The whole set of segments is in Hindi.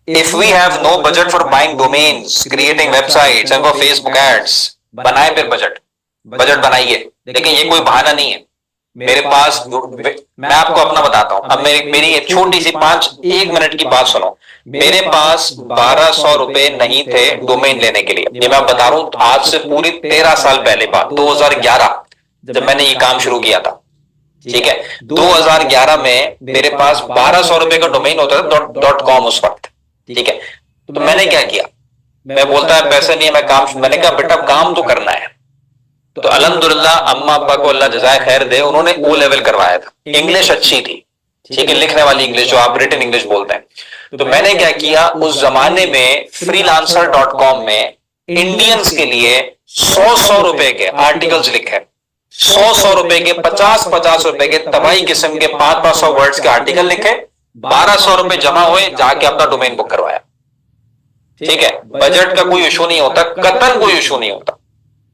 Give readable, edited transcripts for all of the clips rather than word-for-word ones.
If we have no budget for buying domains, creating websites and for Facebook ads, बनाए फिर बजट, बजट बनाइए। लेकिन ये कोई बहाना नहीं है। मेरे पास मैं आपको अपना बताता हूं। अब मेरी एक छोटी सी 1 मिनट की बात सुनो। मेरे पास 1200 रुपए नहीं थे डोमेन लेने के लिए। ये मैं बता रहा हूं आज से पूरी 13 साल पहले बात, 2011 जब मैंने ये काम शुरू किया था। ठीक है, 2011 में मेरे पास 1200 रुपए का डोमेन होता था .com उस वक्त। ठीक है, तो मैंने क्या किया, मैं बोलता है पैसे नहीं है, मैं काम, मैंने कहा बेटा काम तो करना है। तो अल्हम्दुलिल्लाह अम्मा अब्बा को अल्लाह जज़ाए खैर दे, उन्होंने ओ लेवल करवाया था। इंग्लिश अच्छी थी, ठीक है, लिखने वाली इंग्लिश जो आप रिटन इंग्लिश बोलते हैं। तो मैंने क्या किया, उस जमाने में freelancer.com में इंडियंस के लिए 100 रुपए के आर्टिकल्स लिखे, 100 रुपए के, 50 रुपए के तबाही किस्म के 500 वर्ड्स के आर्टिकल लिखे, 1200 रुपए जमा हुए, जाके अपना डोमेन बुक करवाया। ठीक है, बजट का कोई इशू नहीं होता, कतन कोई इशू नहीं होता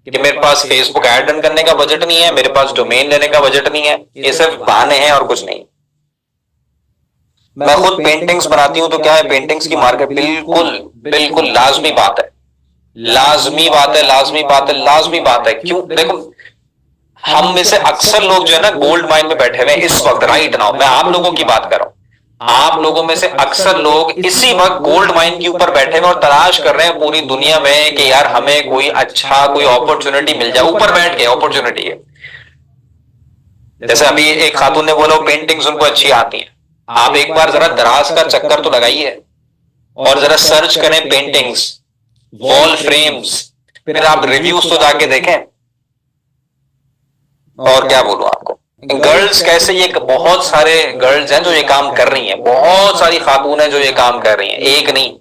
कि मेरे पास फेसबुक ऐड रन करने का बजट नहीं है, मेरे पास डोमेन लेने का बजट नहीं है। ये सिर्फ बहाने हैं और कुछ नहीं। मैं खुद पेंटिंग्स बनाती हूं, तो क्या है, पेंटिंग्स की मार्केट बिल्कुल बिल्कुल लाजमी बात है, लाजमी बात है, लाजमी बात है, लाजमी बात है। क्यों, देखो हम में से अक्सर लोग जो है ना गोल्ड माइन में बैठे हुए इस वक्त, राइट नाउ। मैं आप लोगों की बात कर रहा हूं। आप लोगों में से अक्सर लोग इसी वक्त गोल्ड माइन के ऊपर बैठे हुए और तलाश कर रहे हैं पूरी दुनिया में कि यार हमें कोई अच्छा कोई अपॉर्चुनिटी मिल जाए। ऊपर बैठ के अपॉर्चुनिटी है। जैसे अभी एक खातून ने बोला पेंटिंग्स उनको अच्छी आती हैं। आप एक बार जरा दराज का चक्कर तो लगाइए और जरा सर्च करें पेंटिंग्स, वॉल फ्रेम्स, फिर आप रिव्यूज तो जाके देखें। और क्या बोलूं आपको, गर्ल्स कैसे, ये बहुत सारे गर्ल्स हैं जो ये काम कर रही हैं, बहुत सारी खातून हैं जो ये काम कर रही हैं, एक नहीं।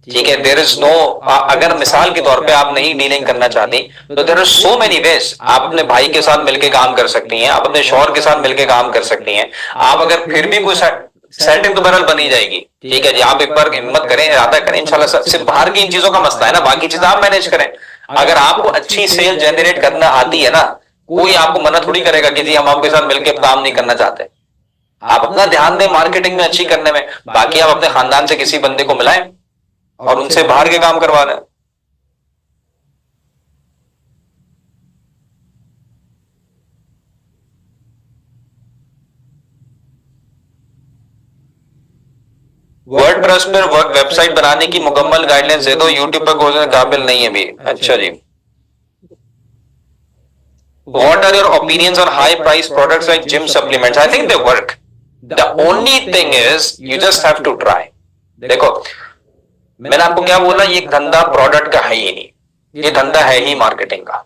ठीक है, देयर इज नो, अगर मिसाल के तौर पे आप नहीं डीलिंग करना चाहती तो there are so many ways. आप अपने भाई के साथ मिलकर काम कर सकती हैं, आप अपने शौहर के साथ मिलकर काम कर सकती हैं। आप अगर फिर भी कोई सेटिंग तो बहरहाल बनी जाएगी। ठीक है जी, आप एक बार हिम्मत करें, इरादा करें, इंशाल्लाह। सिर्फ बाहर की इन चीजों का मसला है ना, बाकी चीजें आप मैनेज करें। अगर आपको अच्छी सेल जनरेट करना आती है ना, कोई आपको मना थोड़ी करेगा कि जी हम आपके साथ मिलकर काम नहीं करना चाहते। आप अपना ध्यान दें मार्केटिंग में अच्छी करने में, बाकी आप अपने खानदान से किसी बंदे को मिलाएं और उनसे बाहर के काम करवा लें। वर्डप्रेस पर वेबसाइट बनाने की मुकम्मल गाइडलाइंस दे दो, यूट्यूब पर कोर्स काबिल नहीं है भी। अच्छा जी, what are your opinions on high price products like gym supplements? I think they work. The only thing is you just have to try. देखो मैंने आपको क्या बोला, ये धंधा प्रोडक्ट का है ही नहीं, ये धंधा है ही मार्केटिंग का।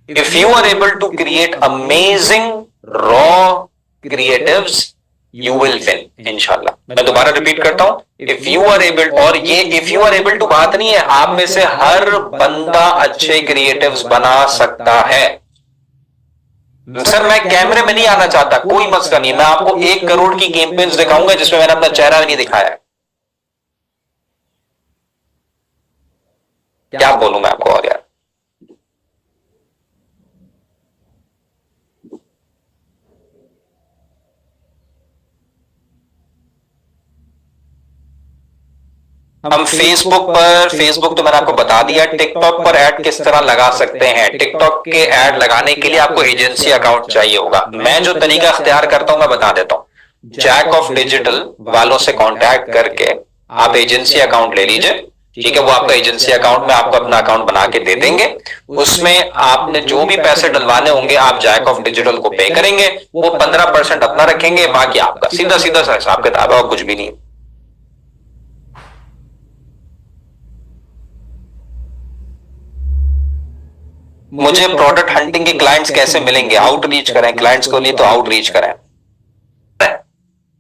If you are able to create amazing raw creatives, you will win इंशाल्लाह। मैं दोबारा रिपीट करता हूं, if you are able, और ये if you are able to बात नहीं है, आप में से हर बंदा अच्छे क्रिएटिव्स बना सकता है। सर मैं कैमरे में नहीं आना चाहता, कोई मसला नहीं, मैं आपको 1 करोड़ की कैंपेन्स दिखाऊंगा जिसमें मैंने अपना चेहरा भी नहीं दिखाया। क्या बोलूं मैं आपको और यार। हम फेसबुक तो मैंने आपको बता दिया। टिकटॉक पर ऐड किस तरह लगा सकते हैं, टिकटॉक के ऐड लगाने के लिए आपको एजेंसी अकाउंट चाहिए होगा। मैं जो तरीका अख्तियार करता हूं मैं बता देता हूं। जैक ऑफ डिजिटल वालों से कांटेक्ट करके आप एजेंसी अकाउंट ले लीजिए। ठीक है, वो आपका एजेंसी अकाउंट में आपको अपना अकाउंट बना के दे देंगे। उसमें आपने जो भी पैसे डलवाने होंगे आप जैक ऑफ डिजिटल को पे करेंगे, वो 15% अपना रखेंगे, बाकी आपका। सीधा सीधा सा हिसाब किताब है और कुछ भी नहीं। मुझे प्रोडक्ट हंटिंग के क्लाइंट्स कैसे मिलेंगे? आउटरीच करें क्लाइंट्स को, लिए तो आउटरीच करें।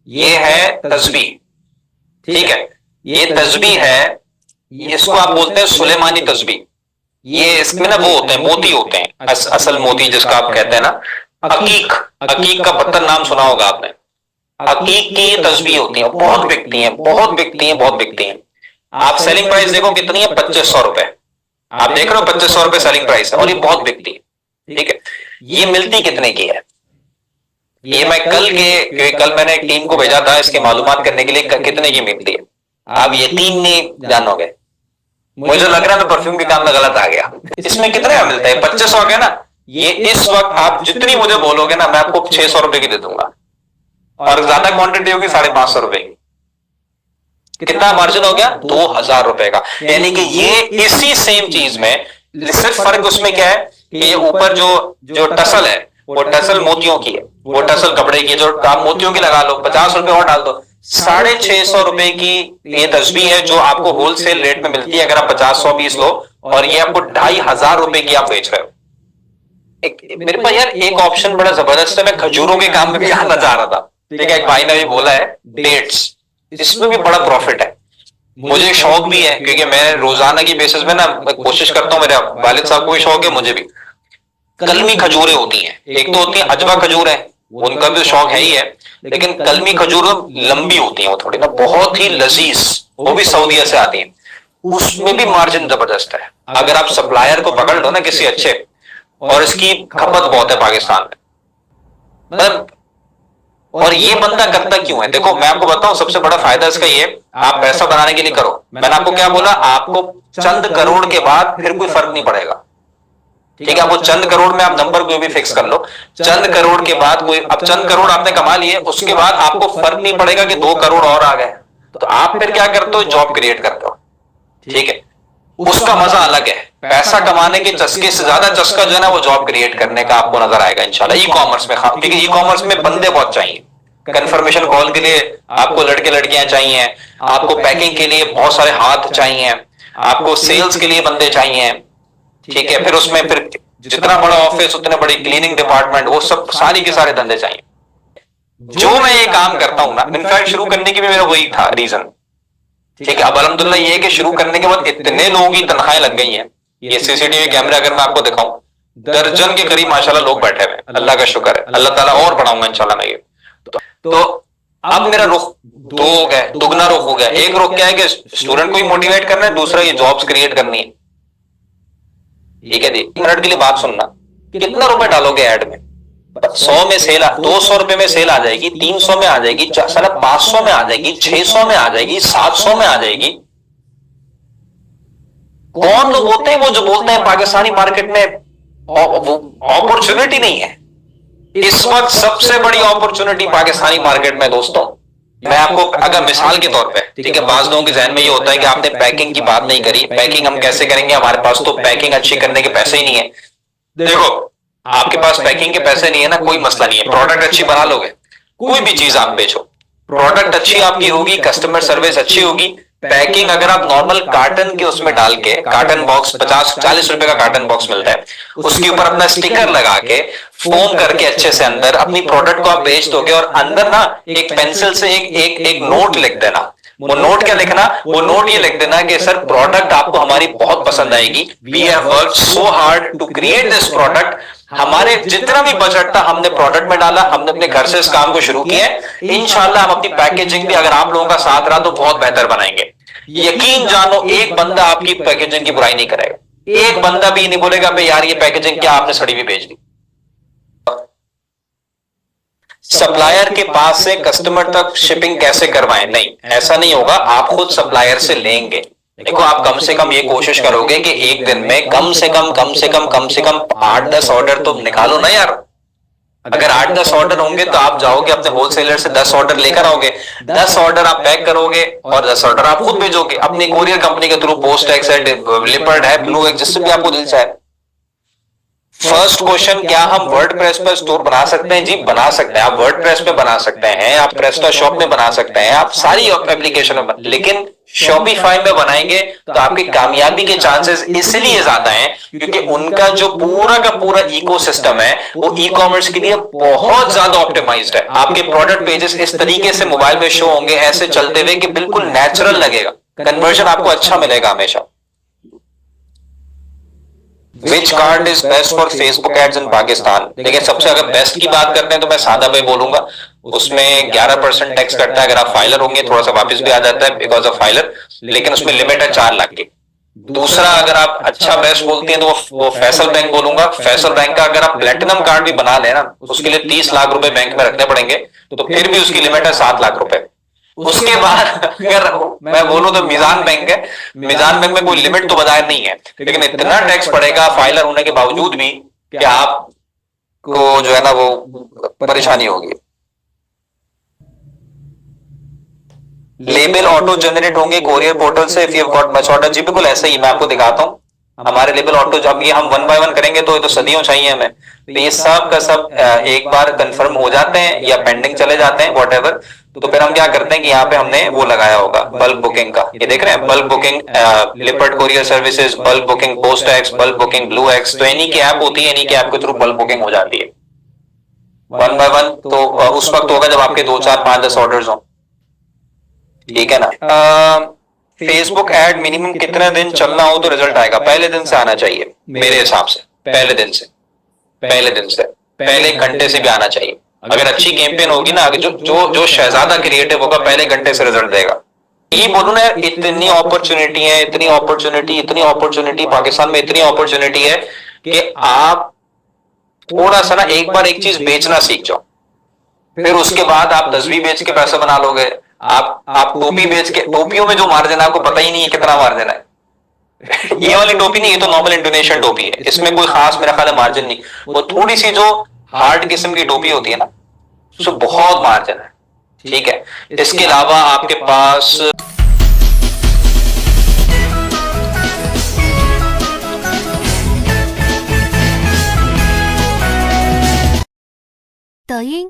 ये है तस्बीह, ठीक है, ये तस्बीह है, इसको आप बोलते हैं सुलेमानी तस्बीह। ये इसमें ना वो होते हैं मोती होते हैं, असल मोती जिसका आप कहते हैं ना, अकीक, अकीक का पत्थर नाम सुना होगा आपने। अकीक की ये तस्बीह होती है, बहुत बिकती हैं, बहुत बिकती हैं, बहुत बिकती हैं। आप सेलिंग प्राइस देखो कितनी है, 2500 रुपए। आप देख रहे हो 2500 रुपए सेलिंग प्राइस है और ये बहुत बिकती है। ठीक है, ये मिलती कितने की है? ये मैं कल मैंने एक टीम को भेजा था इसकी मालूमात करने के लिए कितने की मिलती है। आप यकीन नहीं जानोगे, मुझे लग रहा है मैं परफ्यूम के काम में गलत आ गया। इसमें कितने का मिलता है? 2500 का ना। ये इस वक्त आप जितनी मुझे बोलोगे ना, मैं आपको 600 रुपए की दे दूंगा, और ज्यादा क्वांटिटी होगी 550 रुपए की। कितना मार्जिन हो गया? 2000 रुपए का। यानी कि ये इसी सेम चीज में, सिर्फ फर्क उसमें क्या है कि ये ऊपर जो जो टसल है वो टसल मोतियों की है, वो टसल कपड़े की, जो आप मोतियों की लगा लो, 50 रुपए और डाल दो, 650 रुपए की ये तस्बीह है जो आपको होलसेल रेट में मिलती है अगर आप 50-100 पीस लो, और ये आपको 2500 रुपए की आप बेच रहे हो। मेरे पास यार एक ऑप्शन बड़ा जबरदस्त है, मैं खजूरों के काम में भी आना चाह रहा था। ठीक है, एक भाई ने भी बोला है डेट्स, इसमें भी बड़ा प्रॉफिट है। मुझे शौक भी है क्योंकि मैं रोजाना की बेसिस में ना मैं कोशिश करता हूँ, मेरे वालिद साहब को भी शौक है, मुझे भी। कलमी खजूरें होती हैं, एक तो होती है अजवा खजूर है, उनका भी शौक है ही है, लेकिन कलमी खजूर लंबी होती है, वो थोड़ी ना बहुत ही लजीज, वो भी सऊदीया से आती है, उसमें भी मार्जिन जबरदस्त है अगर आप सप्लायर को पकड़ लो ना किसी अच्छे, और इसकी खपत बहुत है पाकिस्तान में। मतलब और ये बंदा करता क्यों है? देखो मैं आपको बताऊं, सबसे बड़ा फायदा इसका ये, आप पैसा बनाने के लिए करो। मैंने आपको क्या बोला? आपको चंद करोड़ के बाद फिर कोई फर्क नहीं पड़ेगा। ठीक है, आपको चंद करोड़ में आप नंबर कोई भी फिक्स कर लो, चंद करोड़ के बाद कोई, अब चंद करोड़ आपने कमा लिए, उसके बाद आपको फर्क नहीं पड़ेगा कि 2 करोड़ और आ गए, तो आप फिर क्या करते हो? जॉब क्रिएट करते हो। ठीक है, उसका मजा अलग है। पैसा कमाने के चस्के से ज्यादा चस्का जो है ना वो जॉब क्रिएट करने का आपको नजर आएगा इंशाल्लाह ई कॉमर्स में। क्योंकि ई कॉमर्स में बंदे बहुत चाहिए, कंफर्मेशन कॉल के लिए आपको लड़के लड़कियां चाहिए, आपको पैकिंग के लिए बहुत सारे हाथ चाहिए, आपको सेल्स के लिए बंदे चाहिए। ठीक है, फिर उसमें फिर जितना बड़ा ऑफिस उतने बड़ी क्लीनिंग डिपार्टमेंट, वो सब सारी के सारे धंधे चाहिए। जो मैं ये काम करता हूं ना, इनफैक्ट शुरू करने की भी मेरा वही था रीजन। ठीक है, अब अल्हम्दुलिल्लाह ये है कि शुरू करने के बाद इतने लोगों की तनख्वाहें लग गई हैं। ये सीसीटीवी कैमरे अगर मैं आपको दिखाऊं, दर्जन के करीब माशाल्लाह लोग बैठे हुए, अल्लाह का शुक्र है, अल्लाह ताला और बढ़ाऊंगा इंशाल्लाह मैं ये। तो अब मेरा रुख दो हो गया, दुगना रुख हो गया। एक रुख क्या है कि स्टूडेंट को ही मोटिवेट करना है, दूसरा ये जॉब्स क्रिएट करनी है। ठीक है जी, 1 मिनट के लिए बात सुनना, कितना रुपए डालोगे ऐड में? 100 में सेल, 200 रुपए में सेल आ जाएगी, 300 में आ जाएगी, 500 में आ जाएगी, 600 में आ जाएगी, 700 में आ जाएगी। कौन लोग होते हैं वो जो बोलते हैं पाकिस्तानी मार्केट में अपॉर्चुनिटी नहीं है? इस वक्त सबसे बड़ी अपॉर्चुनिटी पाकिस्तानी मार्केट में दोस्तों, मैं आपको अगर मिसाल के तौर पे, ठीक है, बाज लोगों के जहन में ये होता है कि आपने पैकिंग की बात नहीं करी, पैकिंग हम कैसे करेंगे, हमारे पास तो पैकिंग अच्छी करने के पैसे ही नहीं है। देखो आपके पास पैकिंग के पैसे नहीं है ना, कोई मसला नहीं है, प्रोडक्ट अच्छी बना लोगे, कोई भी चीज आप बेचो, प्रोडक्ट अच्छी आपकी होगी, कस्टमर सर्विस अच्छी होगी। पैकिंग अगर आप नॉर्मल कार्टन के उसमें डाल के, कार्टन बॉक्स 50-40 रुपए का कार्टन बॉक्स मिलता है, उसके ऊपर अपना स्टिकर लगा के फोम करके अच्छे से अंदर अपनी प्रोडक्ट को आप बेच दोगे, और अंदर ना एक पेंसिल से एक नोट लिख देना। वो नोट क्या लिखना? वो नोट ये लिख देना कि सर प्रोडक्ट आपको हमारी बहुत पसंद आएगी, we have worked so hard to create this product, हमारे जितना भी बजट था हमने प्रोडक्ट में डाला, हमने अपने घर से इस काम को शुरू किया है, इंशाल्लाह हम अपनी पैकेजिंग भी अगर आप लोगों का साथ रहा तो बहुत बेहतर बनाएंगे। यकीन जानो एक बंदा आपकी पैकेजिंग की बुराई नहीं करेगा, एक बंदा भी नहीं बोलेगा भाई यार ये पैकेजिंग क्या आपने सड़ी भी भेज दी। सप्लायर के पास से कस्टमर तक शिपिंग कैसे करवाएं? नहीं, ऐसा नहीं होगा, आप खुद सप्लायर से लेंगे। देखो आप कम से कम ये कोशिश करोगे कि एक दिन में कम से कम 8-10 ऑर्डर तो निकालो ना यार। अगर 8-10 ऑर्डर होंगे तो आप जाओगे अपने होलसेलर से 10 ऑर्डर लेकर आओगे, 10 ऑर्डर आप पैक करोगे और 10 ऑर्डर आप खुद भेजोगे अपनी कोरियर कंपनी के थ्रू, पोस्ट एक्स है, लिपर्ड है, ब्लू है, जिससे भी आपको दिल चाहे। फर्स्ट क्वेश्चन, क्या हम वर्डप्रेस पर स्टोर बना सकते हैं? जी बना सकते हैं, आप वर्डप्रेस पे बना सकते हैं, आप प्रेस्टा शॉप में बना सकते हैं, आप सारी एप्लीकेशन में लेकिन शॉपिफाई में बनाएंगे तो आपकी कामयाबी के चांसेस इसलिए ज्यादा हैं क्योंकि उनका जो पूरा का पूरा इकोसिस्टम है वो ई कॉमर्स के लिए बहुत ज्यादा ऑप्टिमाइज्ड है। आपके प्रोडक्ट पेजेस इस तरीके से मोबाइल में शो होंगे ऐसे चलते हुए कि बिल्कुल नेचुरल लगेगा, कन्वर्जन आपको अच्छा मिलेगा हमेशा। Which card is best for Facebook ads in Pakistan? देखिए सबसे अगर बेस्ट की बात करते हैं तो मैं सादा पे बोलूंगा, उसमें 11% टैक्स कटता है, अगर आप फाइलर होंगे थोड़ा सा वापस भी आ जाता है बिकॉज ऑफ फाइलर, लेकिन उसमें लिमिट है 4 लाख की। दूसरा अगर आप अच्छा बेस्ट बोलते हैं तो वो फैसल बैंक बोलूंगा। फैसल बैंक का अगर आप प्लेटिनम कार्ड भी बना लेना उसके लिए 30 लाख रुपए बैंक में रखने पड़ेंगे, तो फिर भी उसकी लिमिट है 7 लाख रुपए। उसके बाद अगर मैं बोलूं तो मीजान बैंक है, मीजान बैंक में कोई लिमिट तो बाजार नहीं है, लेकिन इतना टैक्स पड़ेगा फाइलर होने के बावजूद भी कि आपको जो है ना वो परेशानी होगी। लेबल ऑटो जनरेट होंगे कोरियर पोर्टल से, if you have got much order. जी बिल्कुल ऐसे ही, मैं आपको दिखाता हूँ हमारे लेबल ऑटो। जब ये हम 1 बाय 1 करेंगे तो ये तो सदियों चाहिए हमें, तो ये सब का सब एक बार कंफर्म हो जाते हैं या पेंडिंग चले जाते हैं व्हाटएवर, तो फिर हम क्या करते हैं कि यहाँ पे हमने वो लगाया होगा बल्क बुकिंग का, ये देख रहे हैं bulk booking, leopard courier services, bulk booking post x, bulk booking blue x. तो इन्हीं की ऐप होती है, इन्हीं की ऐप के थ्रू बल्क बुकिंग हो जाती है 1 बाय 1। तो उस वक्त होगा जब आपके 2 4 5 10 ऑर्डर्स हो, ठीक है ना। फेसबुक एड मिनिमम कितने दिन चलना हो तो रिजल्ट आएगा? पहले दिन से आना चाहिए मेरे हिसाब से, पहले दिन से, पहले घंटे से भी आना चाहिए। अगर अच्छी कैंपेन होगी ना, जो जो जो शहजादा क्रिएटिव होगा पहले घंटे से रिजल्ट देगा। ये बोलूं ना, इतनी अपॉर्चुनिटी है, इतनी अपॉर्चुनिटी पाकिस्तान में, इतनी अपॉर्चुनिटी है कि आप थोड़ा सा ना एक बार एक चीज बेचना सीख जाओ, फिर उसके बाद आप तस्वीर बेच के पैसा बना लोगे। आप टोपी बेच के, टोपियों में जो मार्जिन है आपको पता ही नहीं है कितना मार्जिन है। ये वाली टोपी नहीं, ये तो नॉर्मल इंडोनेशियन टोपी है, इसमें कोई खास मेरा ख्याल है मार्जिन नहीं। वो थोड़ी सी जो हार्ड किस्म की टोपी होती है ना, उसमें तो बहुत मार्जिन है, ठीक है। इसके अलावा आपके पास抖音、